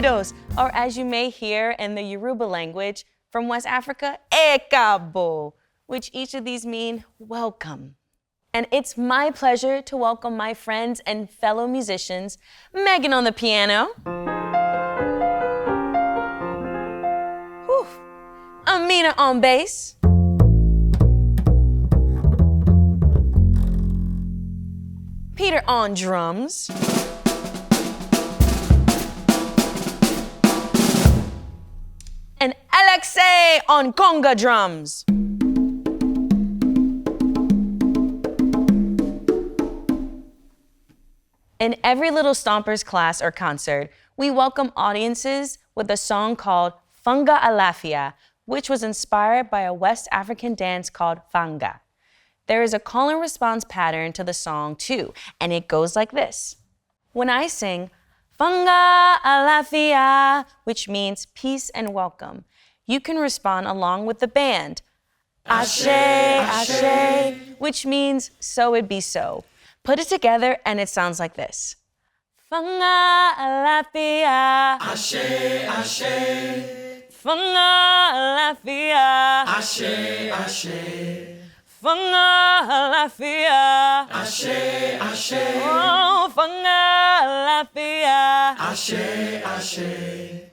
Bem-vindos, or as you may hear in the Yoruba language from West Africa, Ekabo, which each of these mean welcome. And it's my pleasure to welcome my friends and fellow musicians, Megan on the piano, Amina on bass, Peter on drums, and Alexei on conga drums. In every Little Stompers class or concert, we welcome audiences with a song called Funga Alafia, which was inspired by a West African dance called Funga. There is a call and response pattern to the song too, and it goes like this. When I sing Funga Alafia, which means peace and welcome, you can respond along with the band. Ashe, Ashe, which means so it be so. Put it together and it sounds like this. Funga Alafia. Ashe, Ashe. Funga Alafia. Ashe, Ashe. Funga Alafia. Ashe, Ashe. Oh, Funga Alafia. Ashe, Ashe.